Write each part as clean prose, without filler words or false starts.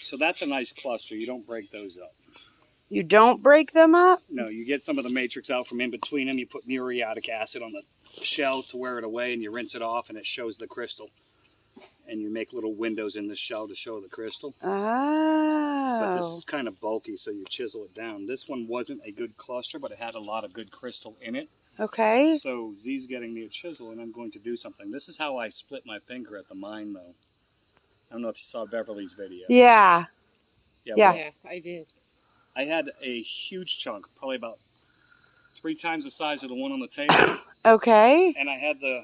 So that's a nice cluster. You don't break those up. You don't break them up? No, you get some of the matrix out from in between them. You put muriatic acid on the shell to wear it away, and you rinse it off, and it shows the crystal. And you make little windows in the shell to show the crystal. Oh. But this is kind of bulky, so you chisel it down. This one wasn't a good cluster, but it had a lot of good crystal in it. Okay. So Z's getting me a chisel, and I'm going to do something. This is how I split my finger at the mine, though. I don't know if you saw Beverly's video. Yeah. Yeah. Yeah, I did. I had a huge chunk, probably about 3 times the size of the one on the table. Okay. And I had the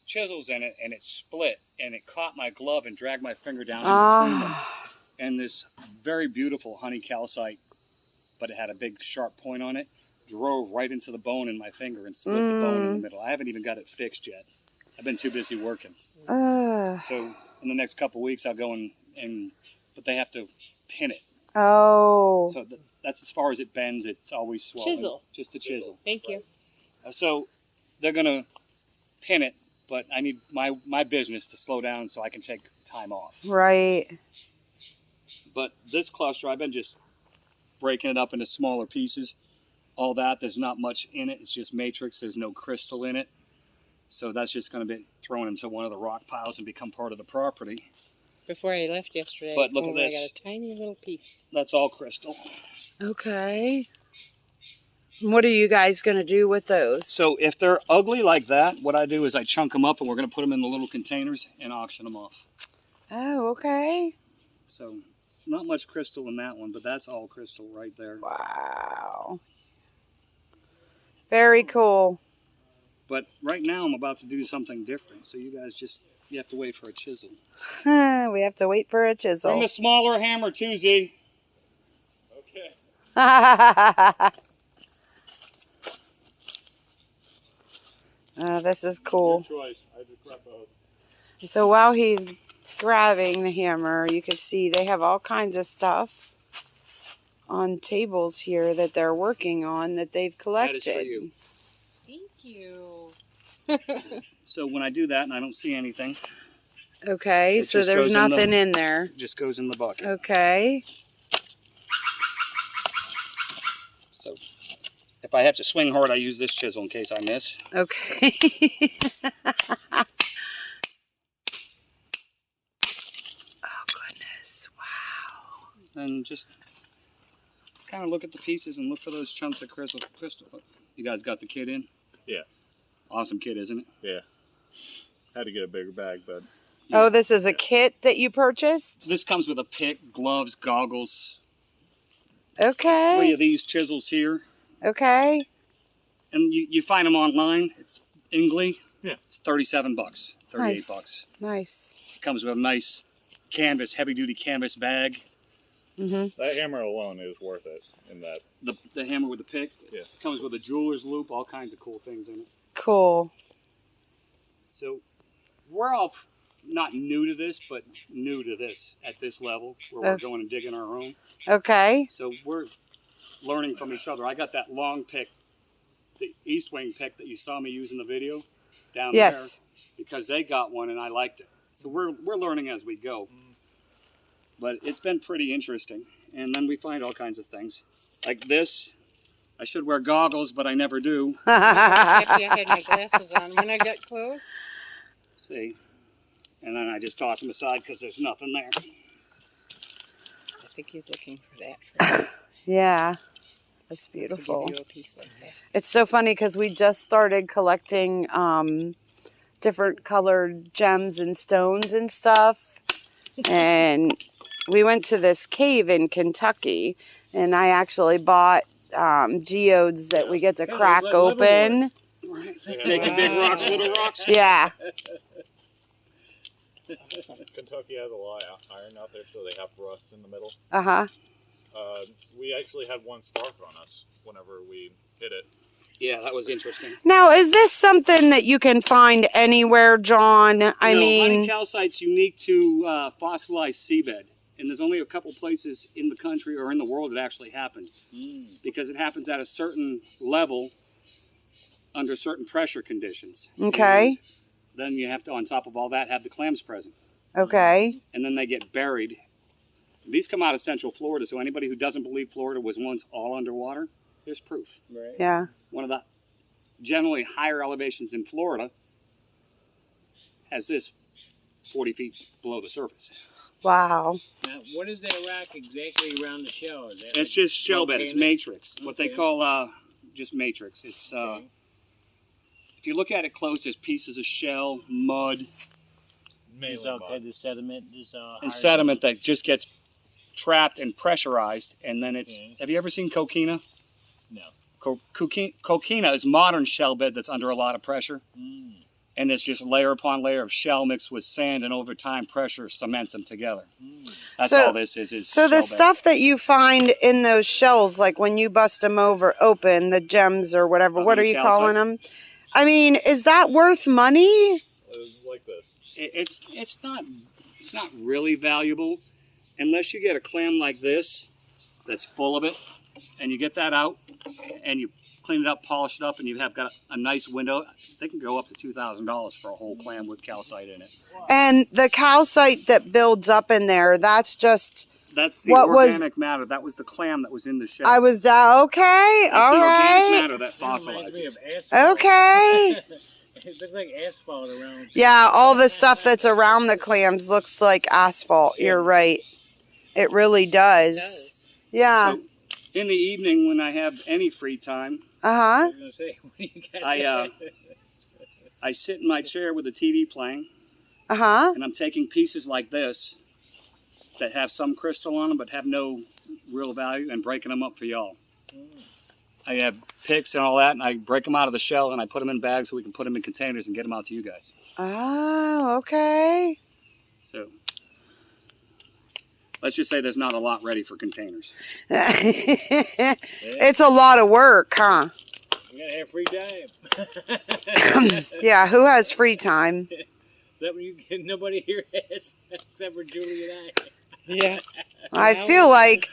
chisels in it, and it split, and it caught my glove and dragged my finger down in between them. And this very beautiful honeycalcite, but it had a big sharp point on it, drove right into the bone in my finger and split the bone in the middle. I haven't even got it fixed yet. I've been too busy working. So in the next couple of weeks, I'll go but they have to pin it. Oh. So that's as far as it bends. It's always swollen. Chisel. Just a chisel. Thank you. So they're going to pin it, but I need my business to slow down so I can take time off. Right. But this cluster, I've been just breaking it up into smaller pieces. All that, there's not much in it. It's just matrix. There's no crystal in it. So that's just going to be thrown into one of the rock piles and become part of the property. Before I left yesterday, But look at this. I got a tiny little piece. That's all crystal. Okay. What are you guys going to do with those? So if they're ugly like that, what I do is I chunk them up, and we're going to put them in the little containers and auction them off. Oh, okay. So not much crystal in that one, but that's all crystal right there. Wow. Very cool. But right now I'm about to do something different. So you guys you have to wait for a chisel. We have to wait for a chisel. Bring a smaller hammer too, Z. Okay. This is cool. Your choice. I just grab both. So while he's grabbing the hammer, you can see they have all kinds of stuff on tables here that they're working on that they've collected. That is for you. Thank you. So when I do that and I don't see anything, Okay, so there's nothing in there. it just goes in the bucket. Okay. So if I have to swing hard, I use this chisel in case I miss. Okay. Oh, goodness. Wow. And just kind of look at the pieces and look for those chunks of crystal. You guys got the kit in? Yeah. Awesome kit, isn't it? Yeah. Had to get a bigger bag, but... Oh, this is a kit that you purchased? This comes with a pick, gloves, goggles. Okay. 3 of these chisels here. Okay. And you find them online. It's Ingley. Yeah. It's 37 bucks, 38 Nice. bucks. Nice. It comes with a nice canvas, heavy-duty canvas bag. Mm-hmm. that hammer alone is worth it in that. The hammer with the pick. Yeah. It comes with a jeweler's loop, all kinds of cool things in it. Cool. So we're all not new to this, but new to this at this level where we're going and digging our own. Okay. So we're learning from each other. I got that long pick, the east wing pick that you saw me use in the video down there because they got one and I liked it. So we're learning as we go. But it's been pretty interesting. And then we find all kinds of things. Like this. I should wear goggles, but I never do. Happy I had my glasses on when I got close. See? And then I just toss them aside because there's nothing there. I think he's looking for that. Yeah. That's To give beautiful. you a piece like that. It's so funny because we just started collecting different colored gems and stones and stuff. And we went to this cave in Kentucky, and I actually bought geodes that we get to crack open. Making big rocks, little rocks. Yeah. Kentucky has a lot of iron out there, so they have rust in the middle. Uh-huh. We actually had one spark on us whenever we hit it. Yeah, that was interesting. Now, is this something that you can find anywhere, John? I mean, honeycalcite's unique to fossilized seabed, and there's only a couple places in the country or in the world it actually happens, because it happens at a certain level under certain pressure conditions. okay. And then you have to, on top of all that, have the clams present, Okay. and then they get buried These come out of Central Florida, so anybody who doesn't believe Florida was once all underwater, here's proof. Right. Yeah. One of the generally higher elevations in Florida has this 40 feet below the surface. Wow. Now, what is that rock exactly around the shell? Is that It's just shell bed. It's volcanic? matrix. What they Okay. call just matrix. It's Okay. if you look at it close, there's pieces of shell, mud, Just Mainly outside the sediment. Just, and hard sediment that sediment. just gets trapped and pressurized, and then it's. Okay. Have you ever seen coquina? No. Coquina is modern shell bed that's under a lot of pressure, and it's just layer upon layer of shell mixed with sand, and over time pressure cements them together. That's So- all this is So the shell bed. stuff that you find in those shells, like when you bust them open, the gems or whatever, what are you honeycalcite. calling them? I mean, is that worth money? Like this. It's not really valuable unless you get a clam like this that's full of it, and you get that out and you clean it up, polish it up, and you have got a nice window. They can go up to $2,000 for a whole clam with calcite in it. And the calcite that builds up in there, that's just, That's the What was- organic matter. That was the clam that was in the shell. okay, That's all the organic right. matter that That reminds me fossilizes. of asphalt. Okay. It looks like asphalt around. Yeah, all the stuff that's around the clams looks like asphalt. You're right. It really It does. does. Yeah. So, in the evening when I have any free time, Uh I huh. was gonna say, what do you got? I sit in my chair with the TV playing, Uh huh. and I'm taking pieces like this that have some crystal on them but have no real value and breaking them up for y'all. I have picks and all that, and I break them out of the shell and I put them in bags so we can put them in containers and get them out to you guys. Oh, okay. So let's just say there's not a lot ready for containers. It's a lot of work, huh? We gotta have free time. Yeah, who has free time? Is that what you get? Nobody here has, except for Julie and I. Yeah. I feel like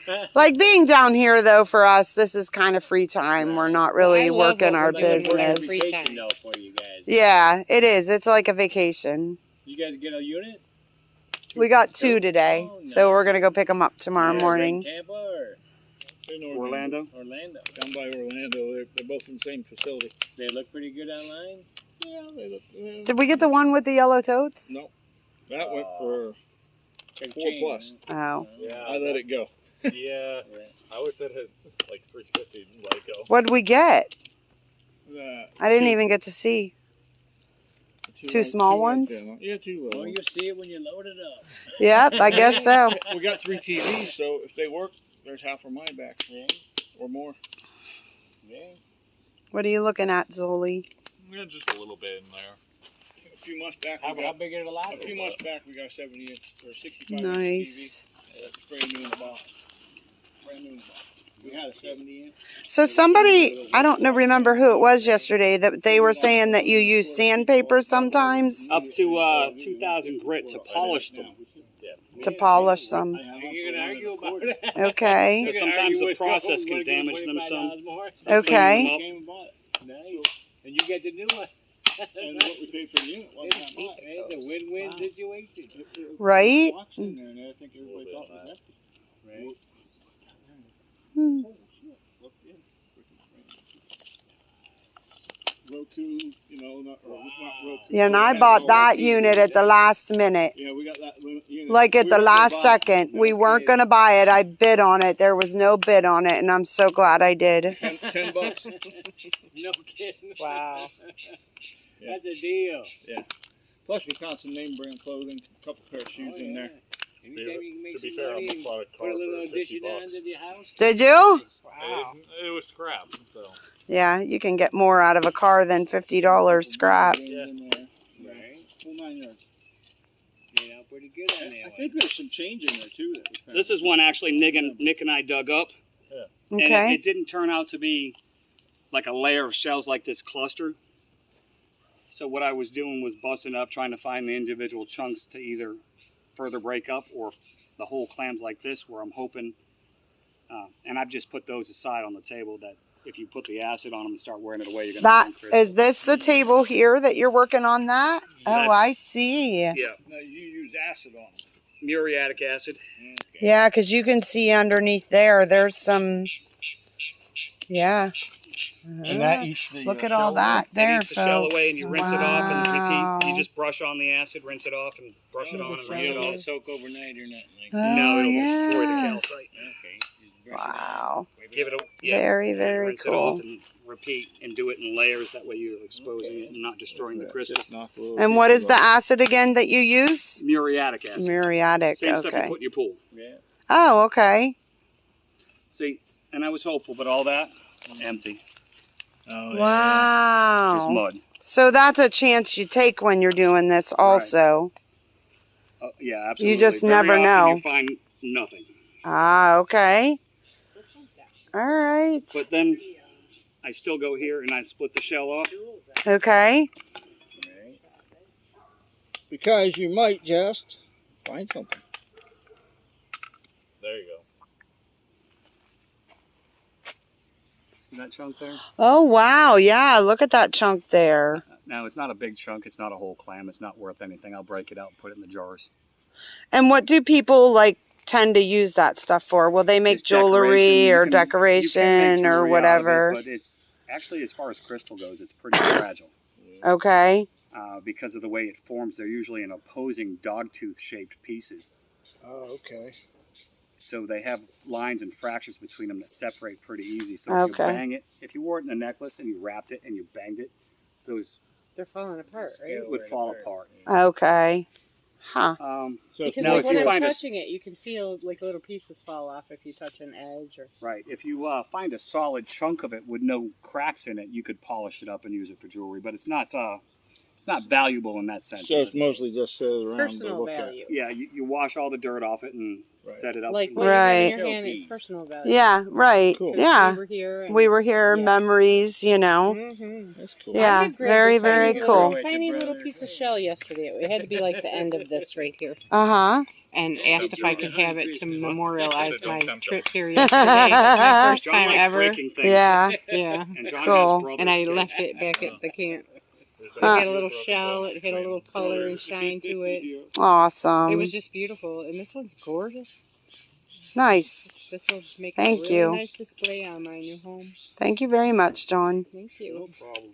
being down here though for us, this is kind of free time. We're not really I love working what our we're doing. We're having business. free Vacation, time. though, for you guys. Yeah, it is. It's like a vacation. You guys get a unit? We got 2 today, Oh, so we're nice. gonna go pick them up tomorrow Yeah, morning. Tampa or Orlando? Orlando? Down by Orlando, they're both in the same facility. They look pretty good online. Yeah, they look. Did we get the one with the yellow totes? No, that went for Big 4 chain, plus. Oh, Yeah. I let it go. Yeah. I always said it like 350 and let it go. what'd we get? I didn't Two- even get to see. two two right- small right ones? there. Yeah, 2 huh? little. Oh, you see it when you load it up. Yep, I guess so. We got 3 TVs, so if they work, there's half our money back Yeah, or more. yeah. What are you looking at, Zoli? Yeah, just a little bit in there. A few months back, How we got, big are the lot? a few months back, we got a 70-inch or 65-inch Nice. TV. It's brand new in the box. Brand new in the box. We had a 70-inch. So somebody, I don't know, remember who it was yesterday, that they were saying that you use sandpaper sometimes Up to 2,000 grit to polish them. to polish them. You're gonna argue about it? Okay. You're gonna Sometimes argue the with process Cole, can wanna give damage them some. $25 more? Okay. Clean Came and bought it. Nice. And you get the new one. And what we paid for the unit wasn't that much. It's a win-win situation. Right? Box in there, and I think everybody thought it was empty. Right. Hmm. Oh, shit. Look in. Roku, you know, not Roku. Yeah, and I bought that unit at the last minute. Yeah, we got that unit. Like at We the weren't gonna last buy it. second. We weren't going to buy it. I bid on it. There was no bid on it, and I'm so glad I did. $10 bucks. No kidding. Wow. That's a deal. Plus, we found some name brand clothing, a couple pair of shoes in there. Anytime you can make To be some fair, I money and bought a put car a little for 50 addition on bucks. to your house. Did you? Wow. It was scrap, so. Yeah, you can get more out of a car than $50 scrap. Yeah. Right. Full 9 yards. Made out pretty good on that I one. think there's some change in there too. That we found. This is one actually Nick and I dug up. And Okay. it didn't turn out to be like a layer of shells like this cluster. So what I was doing was busting up, trying to find the individual chunks to either further break up or the whole clams like this, where I'm hoping, and I've just put those aside on the table, that if you put the acid on them and start wearing it away, you're going to That find crystal. is this the table here that you're working on that? Oh, That's- I see. Yeah. Now you use acid on them. muriatic acid. Yeah, because you can see underneath there, there's some, yeah. And that eats the Look at shell all that That there, eats the shell folks. away, and you rinse it off and Wow. repeat. You just brush on the acid, rinse it off, and brush it on and rinse You it don't let off. it soak overnight or nothing like Oh, that. No, it'll yeah. destroy the calcite. Okay. Just brush it Wow. Give it a Very, and very rinse it off cool. and repeat and do it in layers. That way you're exposing it and not destroying the crystal. Just knock a little And piece what is of the acid again that you use? Muriatic acid. Muriatic, Same stuff you okay. put in your pool. Yeah. Oh, okay. See, and I was hopeful, but all that empty. Oh, Just Wow. mud. So that's a chance you take when you're doing this also. Yeah, absolutely. You just Very never often know. You find nothing. Ah, okay. All right. But then I still go here and I split the shell off. Okay. Right. Because you might just find something. There you go. See that chunk there? Oh, wow. Yeah, look at that chunk there. Now, it's not a big chunk. It's not a whole clam. It's not worth anything. I'll break it out and put it in the jars. And what do people like tend to use that stuff for? Will they make It's jewelry decoration. or You can make decoration or jewelry whatever? out of it, but it's actually, as far as crystal goes, it's pretty fragile. Okay. Because of the way it forms. They're usually in opposing dogtooth shaped pieces. Oh, okay. So they have lines and fractures between them that separate pretty easy. So if Okay. you bang it, if you wore it in a necklace and you wrapped it and you banged it, those They're falling apart, right? it would fall apart. Okay. Huh. So Because Now, like if when you I'm find a- touching it, you can feel like little pieces fall off if you touch an edge or. Right. If you find a solid chunk of it with no cracks in it, you could polish it up and use it for jewelry. But it's not valuable in that sense. So it's mostly just sit around to Personal look at. value. Yeah, you wash all the dirt off it and Right. set it up. Like and- what you have in Right. your hand, it's Showpiece. personal value. Yeah, right. Cool. 'Cause Yeah. We were here. And, We were here, yeah. memories, you know. Mm-hmm. That's cool. Yeah, I did grab very, this tiny very little- cool. Tiny little piece of shell yesterday. It had to be like the end of this right here. Uh-huh. And asked if I could have it to memorialize So my don't tempt trip us. here yesterday. That's my first John time likes ever. breaking things. Yeah. Yeah. And John Cool. has brothers And I too. left it back at the camp. It Huh. had a little shell. It had a little color and shine to it. It Awesome. was just beautiful. And this one's gorgeous. Nice. This will make Thank a really you. nice display on my new home. Thank you very much, John. Thank you. No problem.